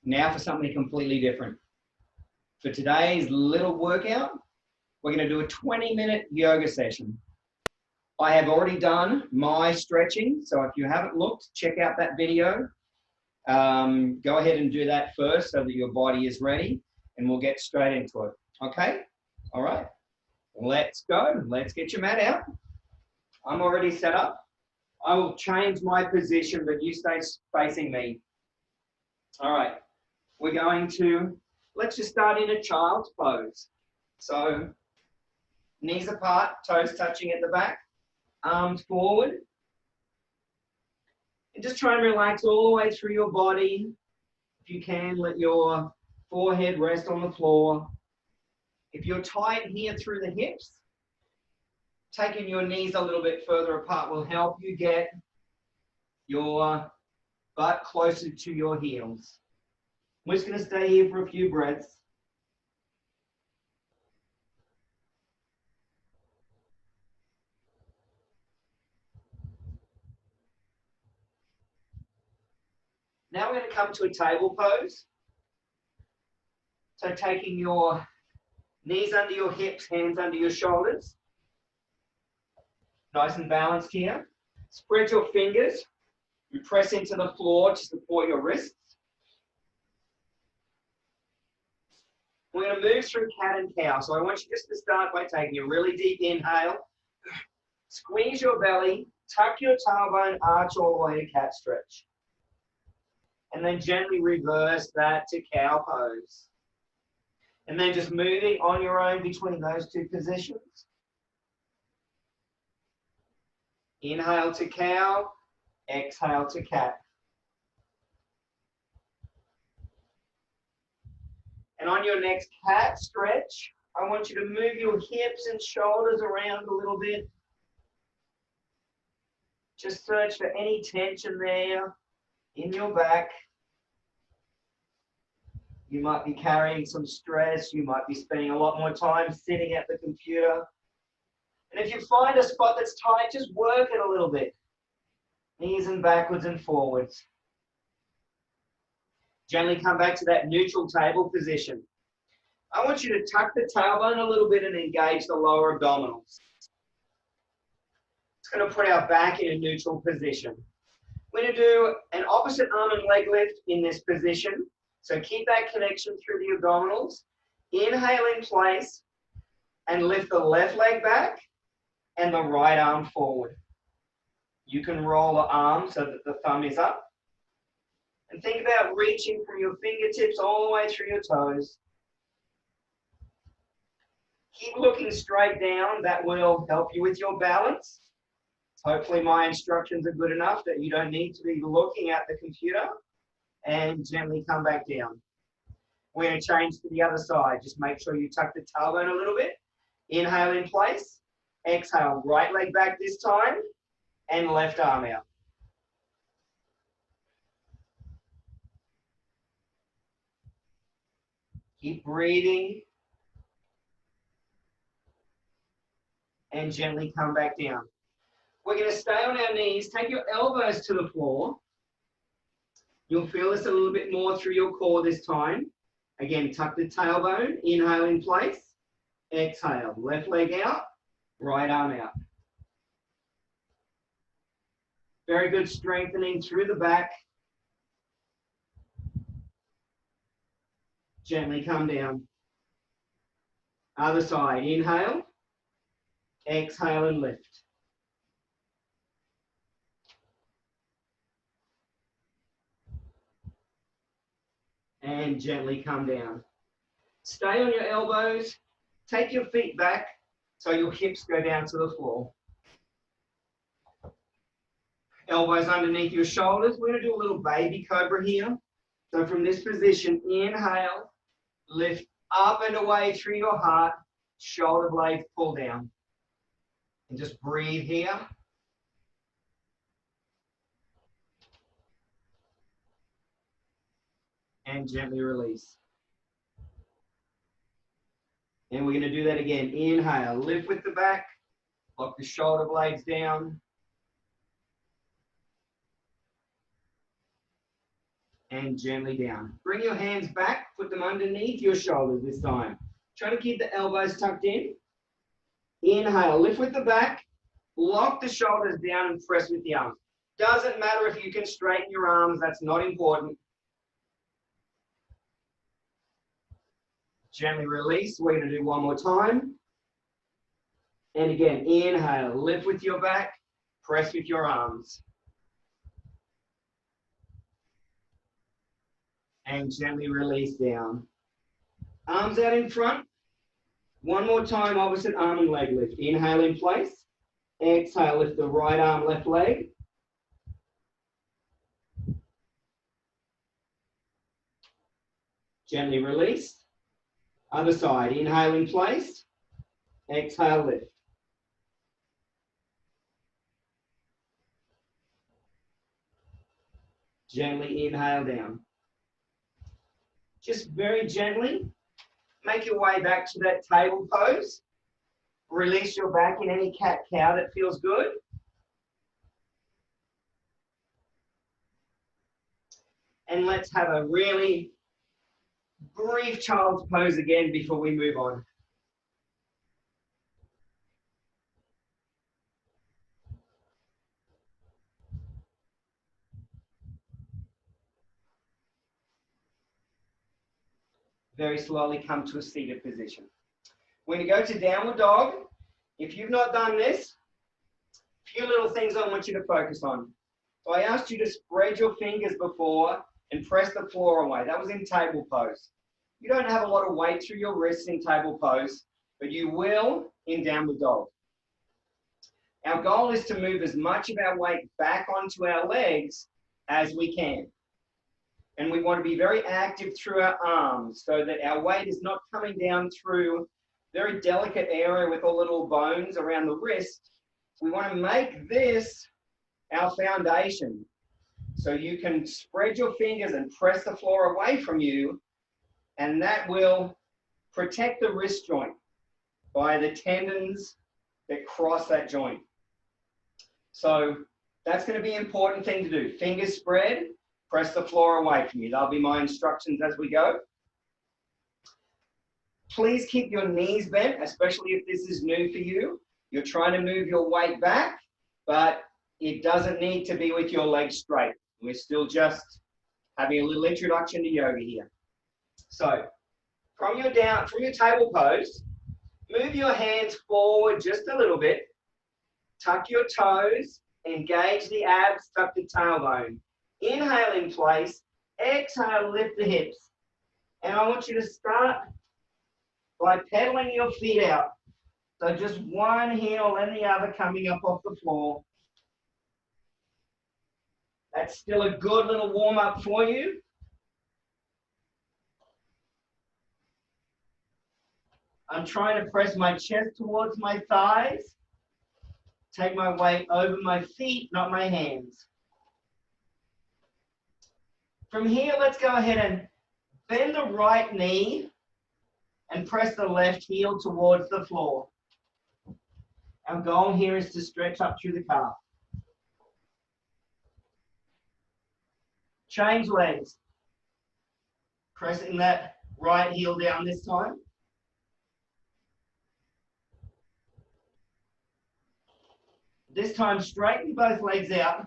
Now for something completely different. For today's little workout, we're going to do a 20-minute yoga session. I have already done my stretching, so if you haven't looked, check out that video. Go ahead and do that first so that your body is ready, and we'll get straight into it. Okay? All right. Let's go. Let's get your mat out. I'm already set up. I will change my position, but you stay facing me. All right. We're going to, let's just start in a child's pose. So knees apart, toes touching at the back, arms forward. And just try and relax all the way through your body. If you can, let your forehead rest on the floor. If you're tight here through the hips, taking your knees a little bit further apart will help you get your butt closer to your heels. I'm just going to stay here for a few breaths. Now we're going to come to a table pose. So taking your knees under your hips, hands under your shoulders. Nice and balanced here. Spread your fingers. You press into the floor to support your wrists. We're going to move through cat and cow. So I want you just to start by taking a really deep inhale. Squeeze your belly. Tuck your tailbone, arch all the way to cat stretch. And then gently reverse that to cow pose. And then just moving on your own between those two positions. Inhale to cow, exhale to cat. And on your next cat stretch, I want you to move your hips and shoulders around a little bit. Just search for any tension there in your back. You might be carrying some stress. You might be spending a lot more time sitting at the computer. And if you find a spot that's tight, just work it a little bit. Knees and backwards and forwards. Gently come back to that neutral table position. I want you to tuck the tailbone a little bit and engage the lower abdominals. It's going to put our back in a neutral position. We're going to do an opposite arm and leg lift in this position. So keep that connection through the abdominals. Inhale in place and lift the left leg back and the right arm forward. You can roll the arm so that the thumb is up. And think about reaching from your fingertips all the way through your toes. Keep looking straight down. That will help you with your balance. Hopefully my instructions are good enough that you don't need to be looking at the computer. And gently come back down. We're going to change to the other side. Just make sure you tuck the tailbone a little bit. Inhale in place. Exhale, right leg back this time. And left arm out. Keep breathing. And gently come back down. We're going to stay on our knees. Take your elbows to the floor. You'll feel this a little bit more through your core this time. Again, tuck the tailbone. Inhale in place. Exhale. Left leg out. Right arm out. Very good strengthening through the back. Gently come down. Other side. Inhale. Exhale and lift. And gently come down. Stay on your elbows. Take your feet back so your hips go down to the floor. Elbows underneath your shoulders. We're going to do a little baby cobra here. So from this position, inhale, lift up and away through your heart, shoulder blades pull down. And just breathe here. And gently release. And we're going to do that again. Inhale, lift with the back, lock the shoulder blades down. and gently down. Bring your hands back, put them underneath your shoulders this time. Try to keep the elbows tucked in. Inhale, lift with the back, lock the shoulders down and press with the arms. Doesn't matter if you can straighten your arms, that's not important. Gently release, we're going to do one more time. And again, inhale, lift with your back, press with your arms. And gently release down. Arms out in front. One more time, opposite arm and leg lift. Inhale in place. Exhale, lift the right arm, left leg. Gently release. Other side. Inhale in place. Exhale, lift. Gently inhale down. Just very gently make your way back to that table pose. Release your back in any cat-cow that feels good. And let's have a really brief child's pose again before we move on. Very slowly come to a seated position. We're going to go to downward dog. If you've not done this, a few little things I want you to focus on. So I asked you to spread your fingers before and press the floor away. That was in table pose. You don't have a lot of weight through your wrists in table pose, but you will in downward dog. Our goal is to move as much of our weight back onto our legs as we can. And we want to be very active through our arms so that our weight is not coming down through very delicate area with the little bones around the wrist. We want to make this our foundation. So you can spread your fingers and press the floor away from you, and that will protect the wrist joint by the tendons that cross that joint. So that's going to be an important thing to do. Fingers spread. Press the floor away from you. That'll be my instructions as we go. Please keep your knees bent, especially if this is new for you. You're trying to move your weight back, but it doesn't need to be with your legs straight. We're still just having a little introduction to yoga here. So from your table pose, move your hands forward just a little bit. Tuck your toes, engage the abs, tuck the tailbone. Inhale in place, exhale, lift the hips. And I want you to start by pedaling your feet out. So just one heel and the other coming up off the floor. That's still a good little warm up for you. I'm trying to press my chest towards my thighs. Take my weight over my feet, not my hands. From here, let's go ahead and bend the right knee and press the left heel towards the floor. Our goal here is to stretch up through the calf. Change legs. Pressing that right heel down this time. This time, straighten both legs out.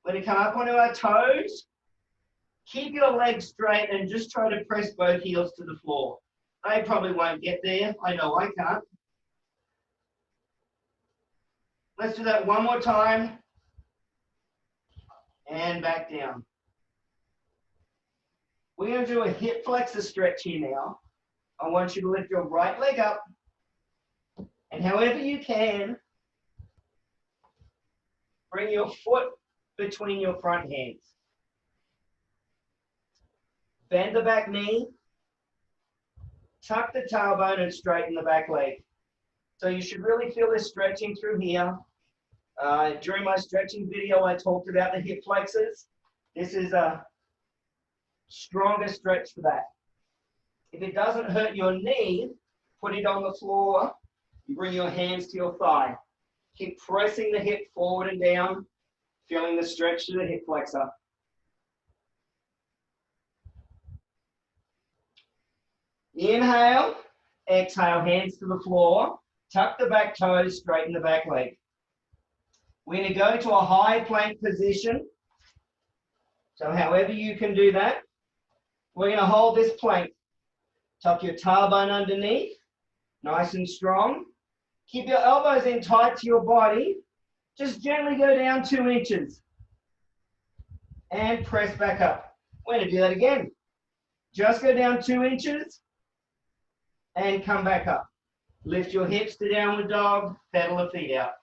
We're going to come up onto our toes. Keep your legs straight and just try to press both heels to the floor. They probably won't get there. I know I can't. Let's do that one more time. And back down. We're going to do a hip flexor stretch here now. I want you to lift your right leg up. And however you can, bring your foot between your front hands. Bend the back knee, tuck the tailbone and straighten the back leg. So you should really feel this stretching through here. During my stretching video, I talked about the hip flexors. This is a stronger stretch for that. If it doesn't hurt your knee, put it on the floor and bring your hands to your thigh. Keep pressing the hip forward and down, feeling the stretch to the hip flexor. Inhale, exhale, hands to the floor. Tuck the back toes, straighten the back leg. We're going to go to a high plank position. So however you can do that, we're going to hold this plank. Tuck your tailbone underneath, nice and strong. Keep your elbows in tight to your body. Just gently go down 2 inches. And press back up. We're going to do that again. Just go down 2 inches and come back up. Lift your hips to downward dog, pedal the feet out.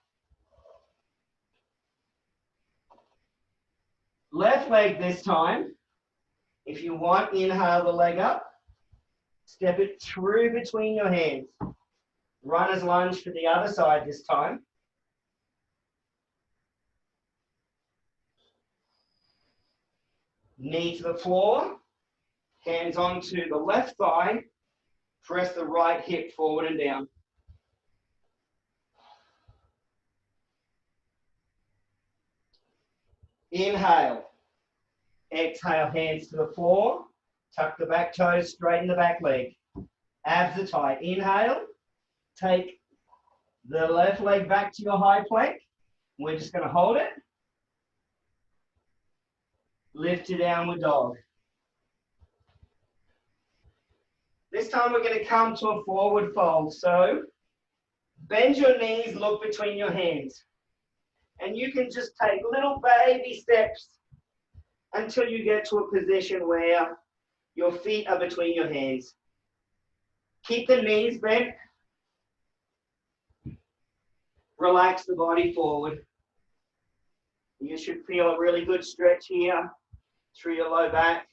Left leg this time. If you want, inhale the leg up. Step it through between your hands. Runner's lunge for the other side this time. Knee to the floor. Hands onto the left thigh. Press the right hip forward and down. Inhale. Exhale, hands to the floor. Tuck the back toes, straighten the back leg. Abs are tight. Inhale. Take the left leg back to your high plank. We're just going to hold it. Lift to downward dog. This time we're going to come to a forward fold. So bend your knees, look between your hands. And you can just take little baby steps until you get to a position where your feet are between your hands. Keep the knees bent. Relax the body forward. You should feel a really good stretch here through your low back.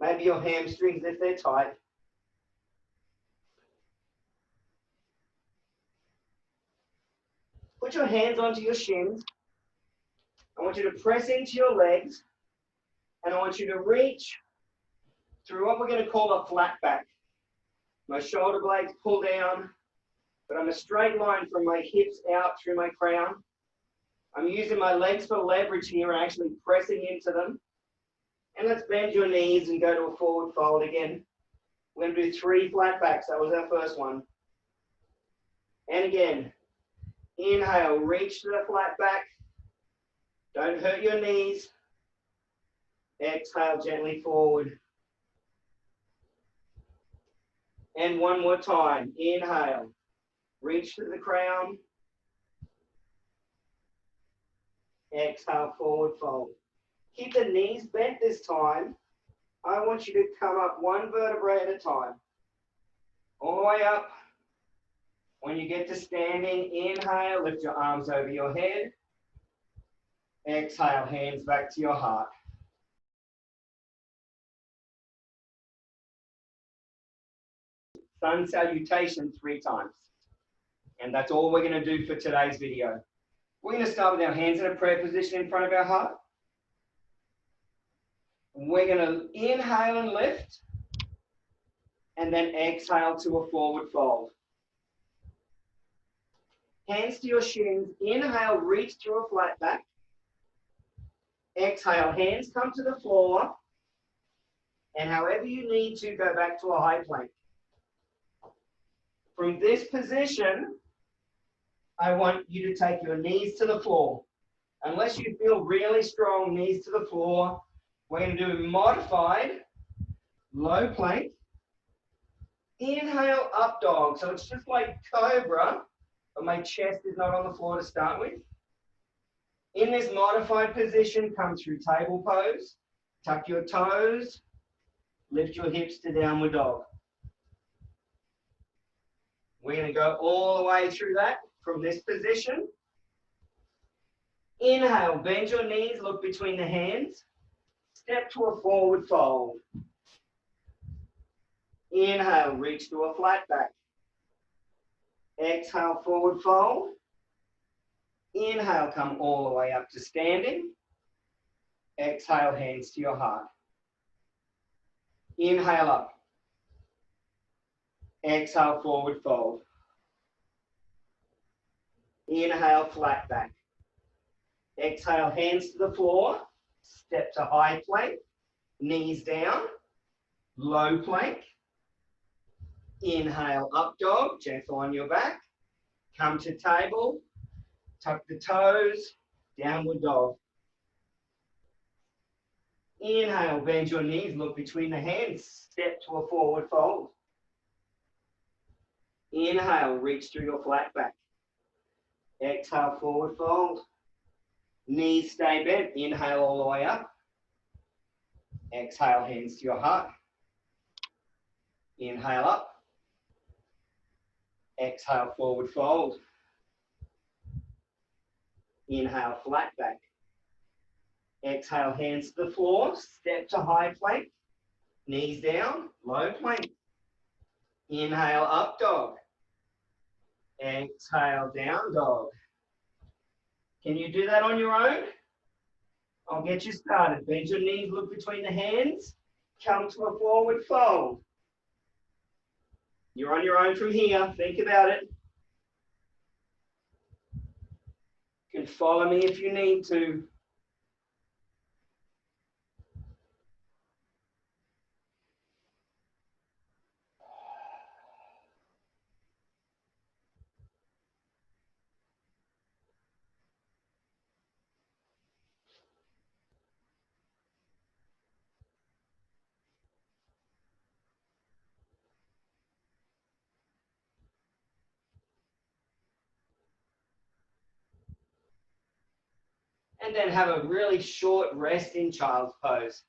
Maybe your hamstrings if they're tight. Put your hands onto your shins. I want you to press into your legs. And I want you to reach through what we're going to call a flat back. My shoulder blades pull down, but I'm a straight line from my hips out through my crown. I'm using my legs for leverage here and actually pressing into them. And let's bend your knees and go to a forward fold again. We're going to do 3 flat backs. That was our first one. And again, inhale, reach to the flat back. Don't hurt your knees. Exhale gently forward. And one more time. Inhale. Reach to the crown. Exhale, forward fold. Keep the knees bent this time. I want you to come up 1 vertebrae at a time. All the way up. When you get to standing, inhale, lift your arms over your head. Exhale, hands back to your heart. Sun salutation 3 times. And that's all we're going to do for today's video. We're going to start with our hands in a prayer position in front of our heart. We're going to inhale and lift. And then exhale to a forward fold. Hands to your shins. Inhale, reach through a flat back. Exhale, hands come to the floor. And however you need to, go back to a high plank. From this position, I want you to take your knees to the floor. Unless you feel really strong, knees to the floor, we're going to do modified low plank. Inhale, up dog. So it's just like cobra, but my chest is not on the floor to start with. In this modified position, come through table pose. Tuck your toes. Lift your hips to downward dog. We're going to go all the way through that from this position. Inhale, bend your knees, look between the hands. Step to a forward fold. Inhale, reach to a flat back. Exhale, forward fold. Inhale, come all the way up to standing. Exhale, hands to your heart. Inhale up. Exhale, forward fold. Inhale, flat back. Exhale, hands to the floor. Step to high plank. Knees down. Low plank. Inhale, up dog, gentle on your back. Come to table, tuck the toes, downward dog. Inhale, bend your knees, look between the hands, step to a forward fold. Inhale, reach through your flat back. Exhale, forward fold. Knees stay bent, inhale all the way up. Exhale, hands to your heart. Inhale up. Exhale, forward fold. Inhale, flat back. Exhale, hands to the floor, step to high plank. Knees down, low plank. Inhale, up dog. Exhale, down dog. Can you do that on your own? I'll get you started. Bend your knees, look between the hands. Come to a forward fold. You're on your own from here. Think about it. You can follow me if you need to. And then have a really short rest in child's pose.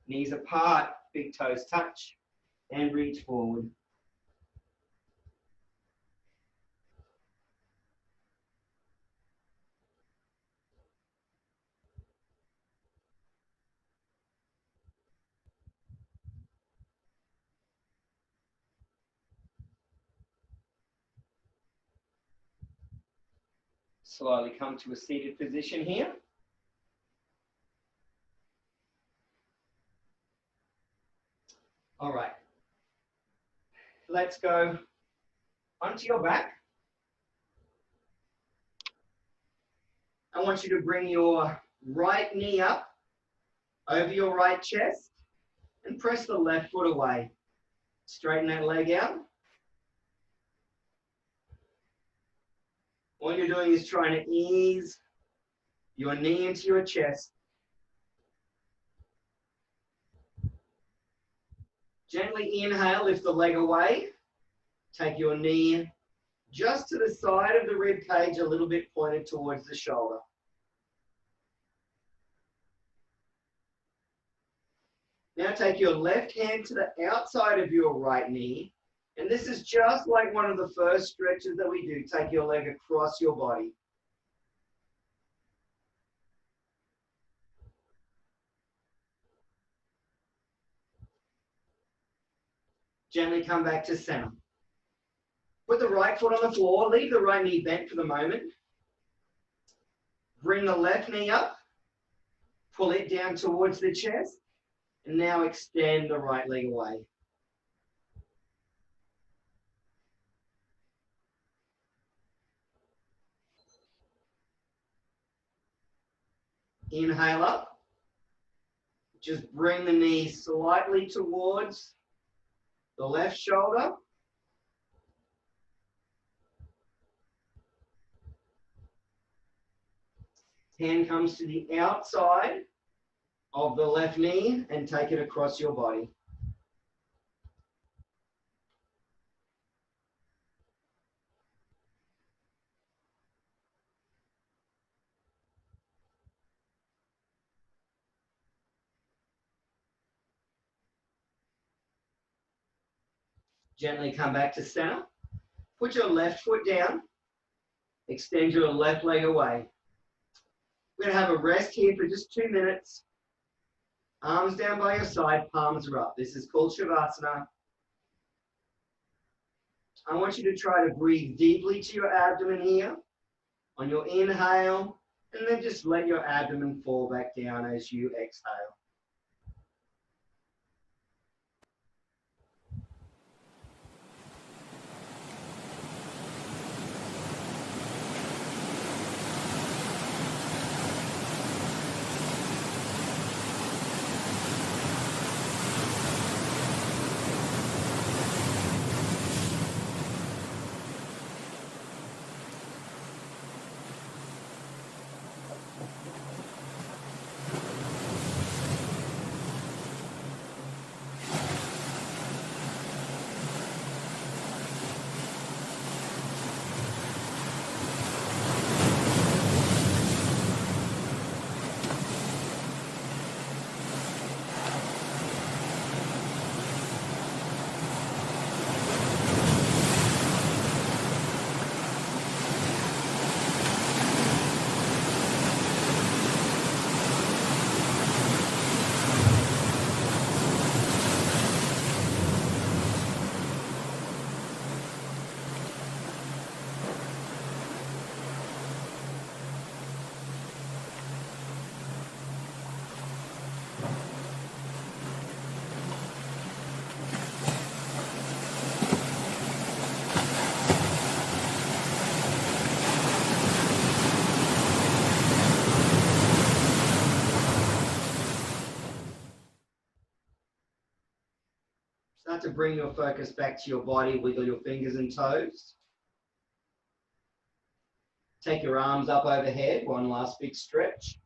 Knees apart, big toes touch, and reach forward. Slowly come to a seated position here. All right. Let's go onto your back. I want you to bring your right knee up over your right chest and press the left foot away. Straighten that leg out. All you're doing is trying to ease your knee into your chest. Gently inhale, lift the leg away. Take your knee just to the side of the rib cage, a little bit pointed towards the shoulder. Now take your left hand to the outside of your right knee. And this is just like one of the first stretches that we do. Take your leg across your body. Gently come back to center. Put the right foot on the floor. Leave the right knee bent for the moment. Bring the left knee up. Pull it down towards the chest. And now extend the right leg away. Inhale up. Just bring the knee slightly towards the left shoulder. Hand comes to the outside of the left knee and take it across your body. Gently come back to center. Put your left foot down. Extend your left leg away. We're going to have a rest here for just 2 minutes. Arms down by your side, palms are up. This is called Shavasana. I want you to try to breathe deeply to your abdomen here on your inhale, and then just let your abdomen fall back down as you exhale. Start to bring your focus back to your body. Wiggle your fingers and toes. Take your arms up overhead. One last big stretch.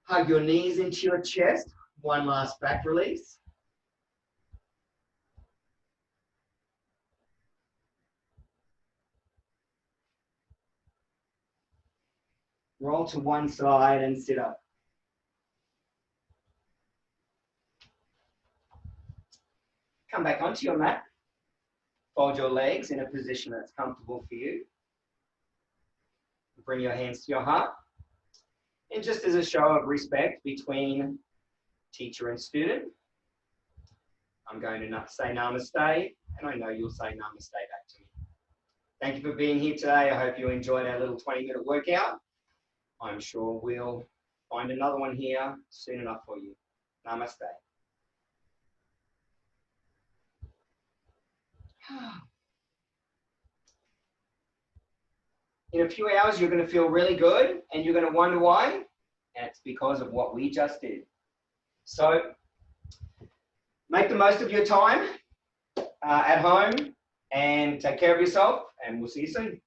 Hug your knees into your chest. One last back release. Roll to one side and sit up. Come back onto your mat. Fold your legs in a position that's comfortable for you. Bring your hands to your heart. And just as a show of respect between teacher and student, I'm going to say namaste, and I know you'll say namaste back to me. Thank you for being here today. I hope you enjoyed our little 20-minute workout. I'm sure we'll find another one here soon enough for you. Namaste. In a few hours, you're going to feel really good, and you're going to wonder why, and it's because of what we just did. So make the most of your time at home, and take care of yourself, and we'll see you soon.